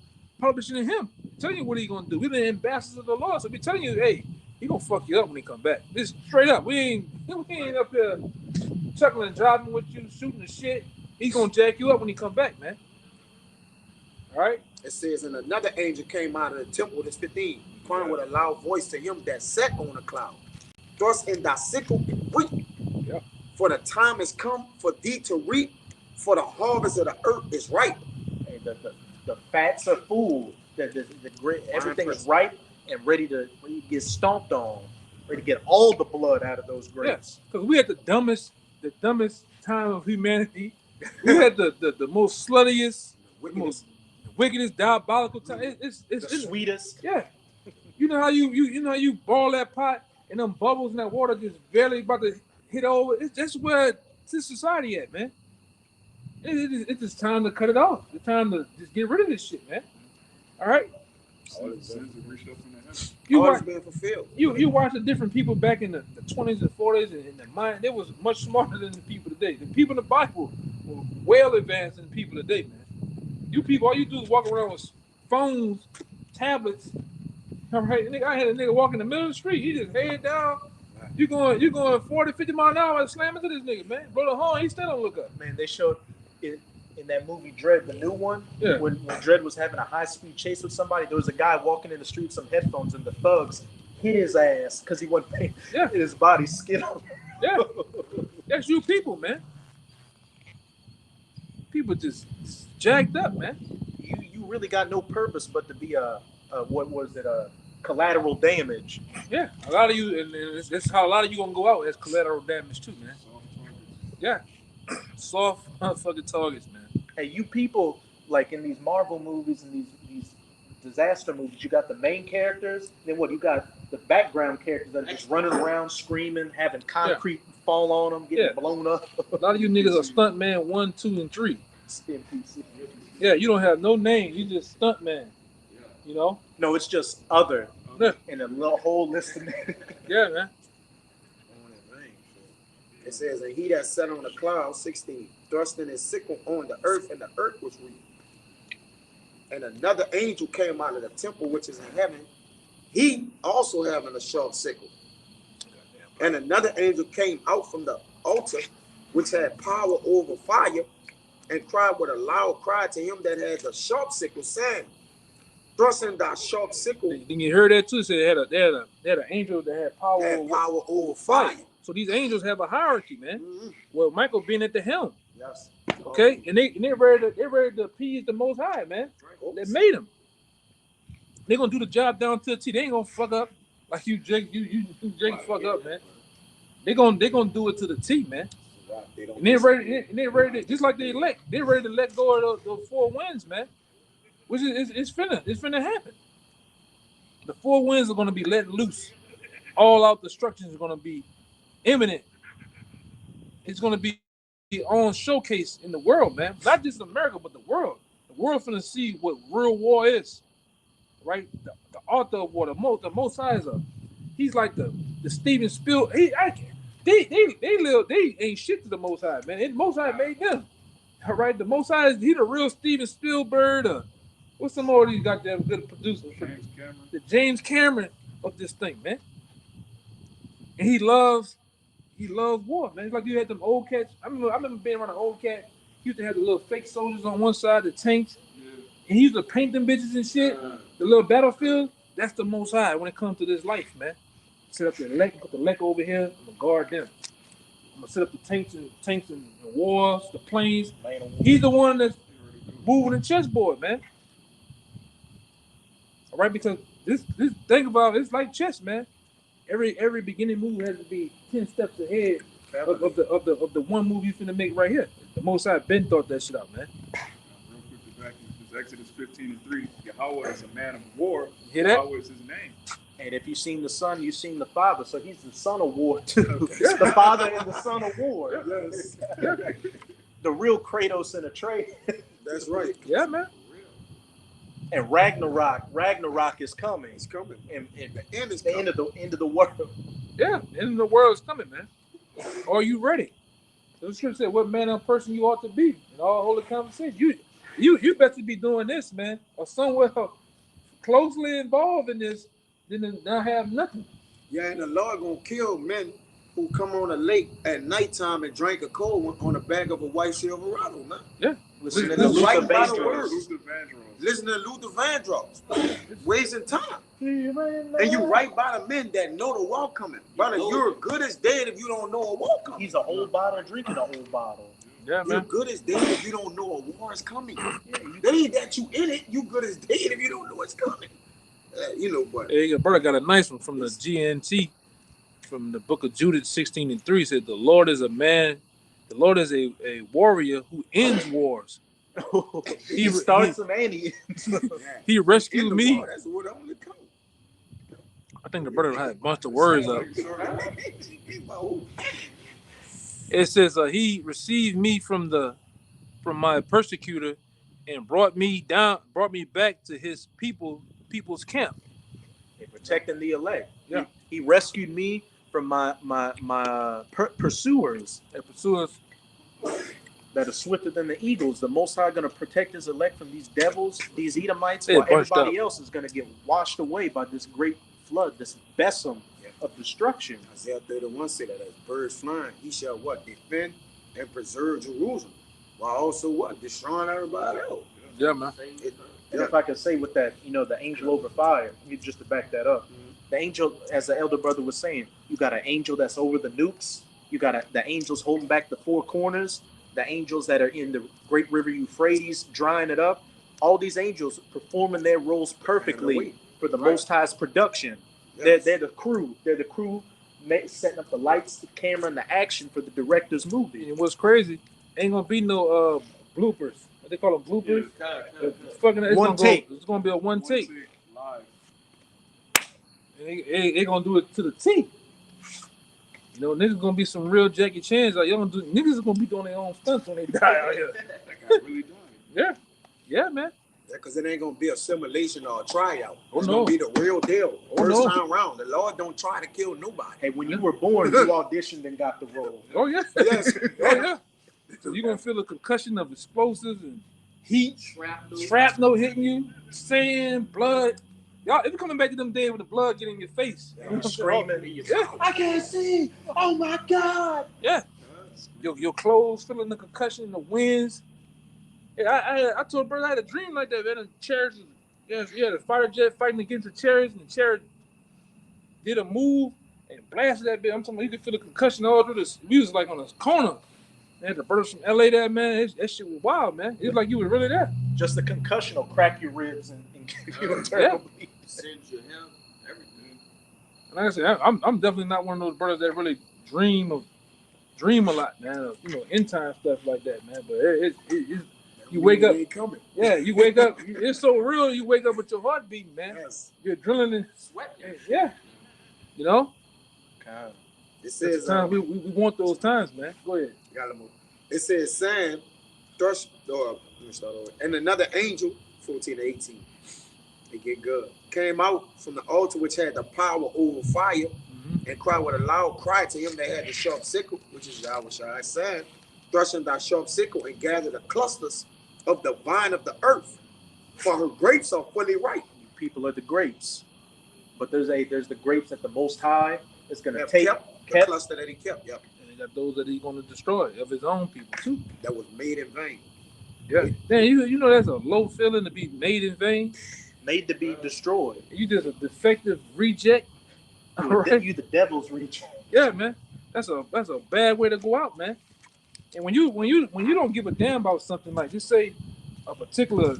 publishing him, telling you what he's gonna do. We're the ambassadors of the Lord, so we're telling you, hey, he gonna fuck you up when he come back. This straight up. We ain't up here chuckling and driving with you, shooting the shit. He's gonna jack you up when he come back, man. All right. It says, and another angel came out of the temple, this 15, crying with a loud voice to him that sat on a cloud. Thrust in thy sickle and reap. Yeah. For the time is come for thee to reap, for the harvest of the earth is ripe. Hey, the fats are full. The everything is ripe and ready to get stomped on. Ready to get all the blood out of those grapes. Because we had the dumbest time of humanity. We had the most sluttiest, most wickedest, diabolical time. It's The sweetest. yeah. You know how you boil that pot and them bubbles in that water just barely about to hit over. That's where this society at, man. It's just time to cut it off. It's time to just get rid of this shit, man. All right. Sins have reached up from the heavens. All is being fulfilled. You watch the different people back in the 20s and 40s and the mind, they was much smarter than the people today. The people in the Bible were well advanced than the people today, man. You people, all you do is walk around with phones, tablets. All right, I had a nigga walk in the middle of the street. He just head down. You going 40, 50 miles an hour, slam into this nigga, man. Blow the horn, he still don't look up. Man, they showed it in that movie Dread, the new one. Yeah. When Dread was having a high-speed chase with somebody, there was a guy walking in the street with some headphones, and the thugs hit his ass because he wasn't paying. Yeah. His body skid on. Yeah. That's you people, man. People just jacked up, man. You really got no purpose but to be a collateral damage. Yeah. A lot of you, and that's how a lot of you gonna go out as collateral damage too, man. Yeah. Soft motherfucking targets, man. Hey, you people, like in these Marvel movies and these disaster movies, you got the main characters, then what? You got the background characters that are just running around, screaming, having concrete fall on them, getting blown up. A lot of you niggas are stunt man 1, 2, and 3. NPC. Yeah, you don't have no name. You just stunt man. You know? No, it's just other Yeah, and a little whole list of names. yeah, man. It says, and he that sat on the cloud, 16, thrusting his sickle on the earth, and the earth was reaped. And another angel came out of the temple which is in heaven, he also having a sharp sickle. And another angel came out from the altar, which had power over fire, and cried with a loud cry to him that had the sharp sickle, saying, thrust in thy sharp sickle. Then you heard that too. So they had an angel that had power over fire. So these angels have a hierarchy, man. Mm-hmm. Well, Michael being at the helm, Yes. okay, and they're ready to appease the Most High, man. They made them. They're gonna do the job down to the T. They ain't gonna fuck up like you Jake fuck up, man. They gonna do it to the T, man. And they're ready to, just like the elect, they're ready to let go of the four winds, man. Which is it's finna happen. The four winds are gonna be let loose. All out destruction is gonna be imminent. It's gonna be on showcase in the world, man. Not just in America, but the world. The world finna see what real war is. Right? The author of war, the Most High is he's like the Steven Spielberg. They ain't shit to the Most High, man. The Most High made them. All right, the Most High he the real Steven Spielberg. What's some more of these goddamn good producers? James Cameron. The James Cameron of this thing, man. And he loves war, man. It's like you had them old cats. I remember being around an old cat He used to have the little fake soldiers on one side, the tanks, and he used to paint them bitches and shit. The little battlefield, that's the Most High when it comes to this life, man. Set up the elect, put the elect over here, I'm gonna guard them. I'm gonna set up the tanks and wars, the planes. He's the one that's moving the chessboard, man. All right, because this thing about it's like chess, man. Every beginning move has to be 10 steps ahead of the one move you finna make right here. The Most High Ben thought that shit out, man. Real quick to back this Exodus 15:3. Yahweh is a man of war. You hear that? Yahweh is his name. And if you've seen the son, you've seen the father. So he's the son of war too. The father and the son of war. Yes. The real Kratos in a tray. That's right. Yeah, man. And Ragnarok is coming. It's coming. And The end is the coming. end of the world. Yeah, the end of the world is coming, man. Are you ready? The scripture said, "What manner of person you ought to be." In all holy conversation, you better be doing this, man, or somewhere closely involved in this, than not have nothing. Yeah, and the Lord gonna kill men who come on a lake at nighttime and drink a cold one on the back of a white Silverado, man. Yeah, Listen to Listen, the right Luther by the Vandross. word. Luther Vandross. Listen to Luther Vandross. Wasting time. And you right by the men that know the war coming. Brother, you're good as dead if you don't know a war coming. He's a whole bottle drinking a whole bottle. Yeah, You're man. good as dead if you don't know a war is coming. That ain't that you in it. You good as dead if you don't know it's coming. But Hey, your brother got a nice one from the GNT, from the book of Judith 16:3. Said, "The Lord is a man. The Lord is a warrior who ends wars. He starts them and he ends them. He rescued in the me." war, that's what only comes. I think the brother had a bunch of words up. It says, "He received me from my persecutor, and brought me back to his people's camp." And protecting the elect. Yeah. He rescued me from my pursuers And pursuers. that are swifter than the eagles. The Most High going to protect his elect from these devils, these Edomites, They while bunched everybody else is going to get washed away by this great flood, this besom of destruction. Isaiah 31 said that as birds flying, he shall what? Defend and preserve Jerusalem. While also what? Destroying everybody else. Yeah, man. And if I could say with that, the angel over fire, just to back that up, the angel, as the elder brother was saying, you got an angel that's over the nukes, you got the angels holding back the four corners, the angels that are in the great river Euphrates drying it up, all these angels performing their roles perfectly for the Most High's production. Yes. They're the crew. They're the crew setting up the lights, the camera, and the action for the director's movie. And what's crazy, ain't gonna be no bloopers. What they call them, bloopers? It's gonna be a one take. Live. And they gonna do it to the T. Niggas gonna be some real Jackie Chan's. Like, niggas is gonna be doing their own stunts when they die out here. That guy really died. Yeah, man. Yeah, because it ain't gonna be a simulation or a tryout. Oh, It's no. gonna be the real deal. Oh, First no. time round. The Lord don't try to kill nobody. Hey, when you were born, you auditioned and got the role. Oh yeah. Yes. Oh yeah. So you're gonna feel a concussion of explosives and heat, Shrapnel. shrapnel hitting you, sand, blood. Y'all, it's coming back to them days when the blood get in your face. You screaming. Yeah, I can't see. Oh my God. yeah. Your clothes feeling the concussion, the winds. Yeah, I told brother I had a dream like that, man. The chariots, the fighter jet fighting against the chariots, and the chariot did a move and blasted that bit. I'm talking about you could feel the concussion all through this. We was like on this corner. They had the brothers from LA there, man. That shit was wild, man. It was like you were really there. Just the concussion will crack your ribs and give you a Yeah. terrible bleed. Send your him, everything. And like I said, I'm definitely not one of those brothers that really dream a lot, man. Of, end time stuff like that, man. But it's you wake up. Ain't coming. Yeah, you wake up. It's so real. You wake up with your heart beating, man. Yes. You're adrenaline. Sweat. Yeah. God. It It's says, time we want those times, man. Go ahead. it says, Sam, thrust, let me start over. And another angel, 14-18, it get good, came out from the altar which had the power over fire and cried with a loud cry to him that had the sharp sickle, which is Yahweh Shai, saying, thrusting thy sharp sickle and gather the clusters of the vine of the earth, for her grapes are fully ripe. You people are the grapes. But there's the grapes that the Most High is going to Have take. kept the cluster that he kept. Yep. And he got those that he's going to destroy of his own people too. That was made in vain. Yeah. Damn, you know that's a low feeling to be made in vain. Made to be destroyed. You just a defective reject. You the devil's reject. Yeah, man. That's a bad way to go out, man. And when you don't give a damn about something, like just say a particular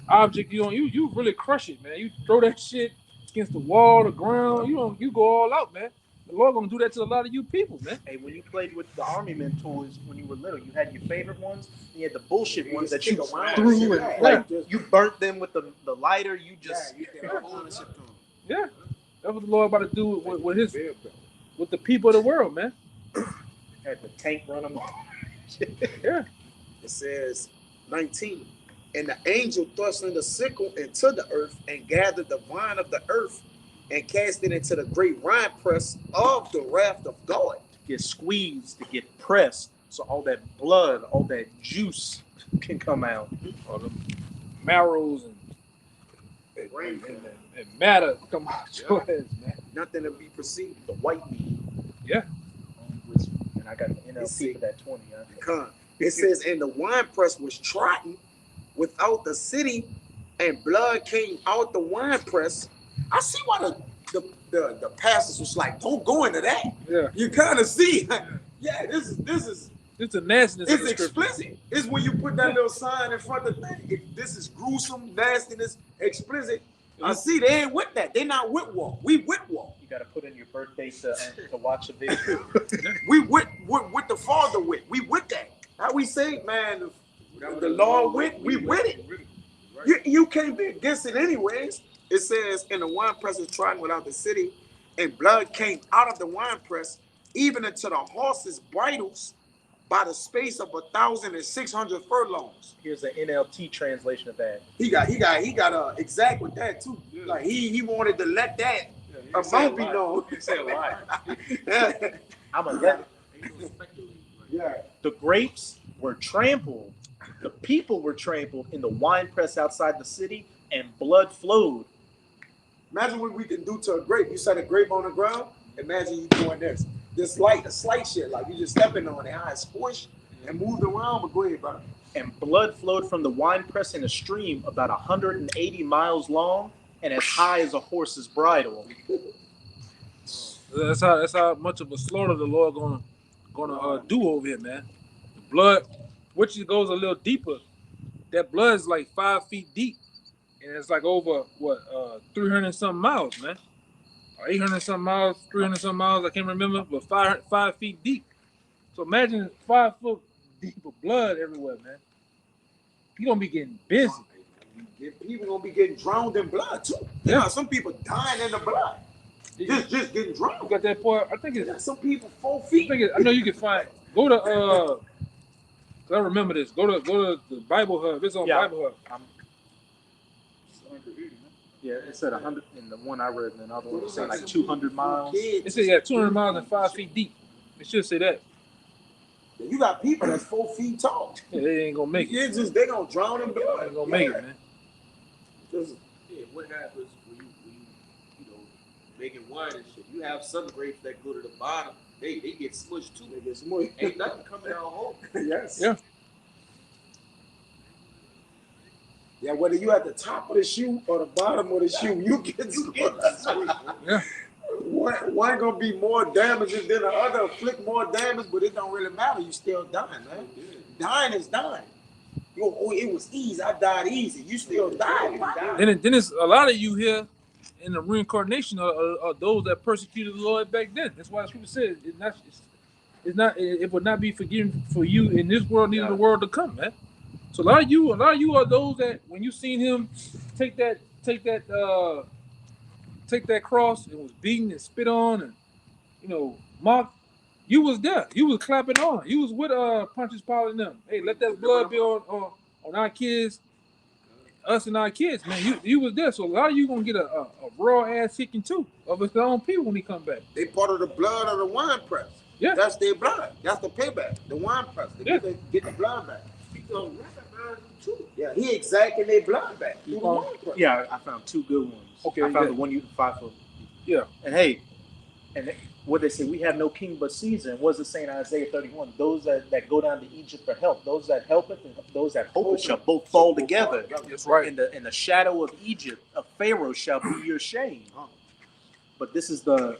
object, you really crush it, man. You throw that shit against the wall, the ground. You go all out, man. The Lord gonna do that to a lot of you people, man. Hey, when you played with the Army Men toys when you were little, you had your favorite ones, and you had the bullshit ones that you threw and like you burnt them with the lighter. You just Yeah, that's what the Lord about to do with the people of the world, man. Had the tank run them off. Yeah. It says 19. And the angel thrust in the sickle into the earth and gathered the vine of the earth and cast it into the great winepress of the wrath of God. To get squeezed, to get pressed, so all that blood, all that juice can come out. All the marrows and matter come out your ass, man. Nothing to be perceived. The white meat. Yeah. And I got the NLP for that 20. Huh? It says, and the winepress was trodden without the city, and blood came out the winepress. I see why the pastors was like, don't go into that. Yeah. You kind of see, yeah, this is it's a nastiness. It's explicit. It's when you put that little sign in front of the thing. This is gruesome, nastiness, explicit. I see they ain't with that. They're not with war. We with war. You got to put in your birthday to watch a video. We with the Father with. We with that. How we say, man, the Lord with, we with it. You can't be against it anyways. It says, and the winepress is trodden without the city, and blood came out of the winepress, even into the horses' bridles, by the space of 1,600 furlongs. Here's an NLT translation of that. He got exact with that too. Yeah. Like he wanted to let that amount be known. He said a lot. I'm a let. Yeah. The grapes were trampled. The people were trampled in the winepress outside the city, and blood flowed. Imagine what we can do to a grape. You set a grape on the ground. Imagine you doing this. This slight shit, like you just stepping on it, how it's squished and moved around. But go ahead, brother. And blood flowed from the winepress in a stream about 180 miles long and as high as a horse's bridle. That's how much of a slaughter the Lord gonna do over here, man. The blood, which goes a little deeper. That blood is like 5 feet deep, and it's like over 300 something miles, man. 800 something miles, 300 something miles, I can't remember, but 5 feet deep. So imagine 5 foot deep of blood everywhere, man. You're gonna be getting busy. People gonna be getting drowned in blood too. Yeah, you know, some people dying in the blood. Just getting drowned. You got that part? I think it's some people 4 feet. I know you can find. Go to I remember this. Go to the Bible Hub. It's on Bible Hub. Yeah, it said 100 in the one I read, and the other one said like 200 miles. It said 200 miles and 5 feet deep. It should say that. You got people that's 4 feet tall. Yeah, they ain't gonna make it. They gonna drown in blood. They ain't gonna make it, man. What happens when you making wine and shit? You have some grapes that go to the bottom. They get smushed too. They get smushed. Ain't nothing coming out home. Yes. Yeah. Yeah, whether you at the top of the shoe or the bottom of the shoe, you get smushed. Yeah. One gonna be more damaging than the other, inflict more damage, but it don't really matter. You still dying, man. Dying is dying. It was easy. I died easy. You still died. Then it's a lot of you here in the reincarnation are those that persecuted the Lord back then. That's why the scripture says it would not be forgiven for you in this world, neither the world to come, man. So a lot of you are those that when you seen him take that cross and was beaten and spit on and mocked, you was there. You was clapping on. You was with Pontius Pilate and them. Hey, let that blood be on our kids, us and our kids, man. You was there. So a lot of you gonna get a raw ass kicking too of his own people when he come back. They part of the blood of the wine press. Yeah. That's their blood. That's the payback. The wine press. They get the blood back. Yeah, he exacting their blood back. Yeah, I found 2 good ones. Okay, I found the one you 5 foot. Yeah. And hey, and what they say, we have no king but Caesar. And what does it say in Isaiah 31? Those that go down to Egypt for help, those that helpeth and those that hopeth shall both fall together. That's right. In the shadow of Egypt, of Pharaoh shall be your shame. But this is the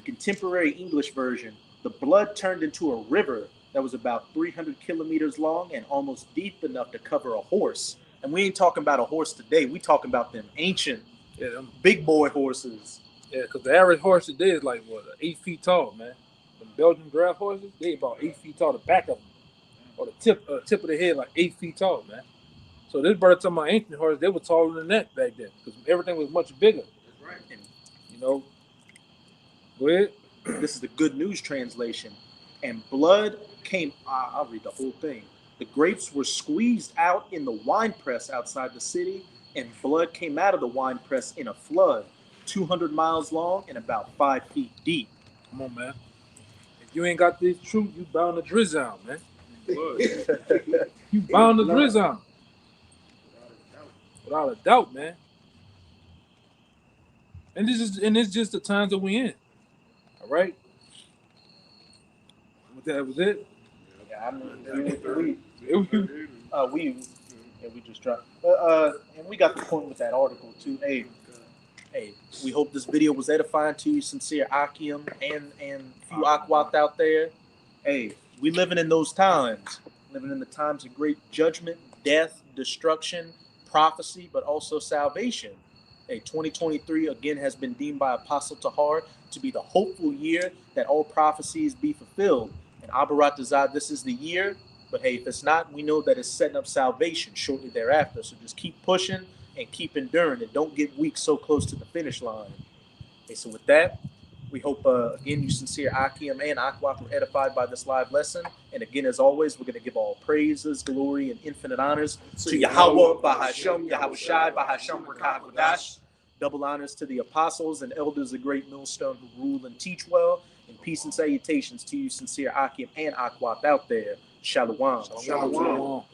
contemporary English version. The blood turned into a river that was about 300 kilometers long and almost deep enough to cover a horse. And we ain't talking about a horse today. We talking about them ancient, big boy horses. Yeah, because the average horse today is like, what, 8 feet tall, man. The Belgian draft horses, they about 8 feet tall. The back of them, or the tip of the head, like 8 feet tall, man. So this brother talking about ancient horses, they were taller than that back then because everything was much bigger. That's right. And, you know, go ahead. This is the Good News translation. And blood came, I'll read the whole thing. The grapes were squeezed out in the wine press outside the city, and blood came out of the wine press in a flood, 200 miles long and about 5 feet deep. Come on, man. If you ain't got this truth, you bound to drizzle, man. You bound to drizzle. Without a doubt, man. And it's just the times that we in. All right. That was it. Yeah, I mean, we just dropped. And we got the point with that article too. Hey, we hope this video was edifying to you, sincere Akim and few Akwat out there. Hey, we living in those times, living in the times of great judgment, death, destruction, prophecy, but also salvation. Hey, 2023 again has been deemed by Apostle Tahar to be the hopeful year that all prophecies be fulfilled. And Abarat Dazad, this is the year. But hey, if it's not, we know that it's setting up salvation shortly thereafter. So just keep pushing and keep enduring and don't get weak so close to the finish line. Okay, so with that, we hope, again, you sincere Akim and Akwak were edified by this live lesson. And again, as always, we're going to give all praises, glory, and infinite honors to Yahweh, Bahashem, Yahweh Shai, Bahashem, Rakah Kodash. Double honors to the apostles and elders of Great Millstone who rule and teach well. And peace and salutations to you, sincere Akim and Akwak out there. Shalom. Shalom.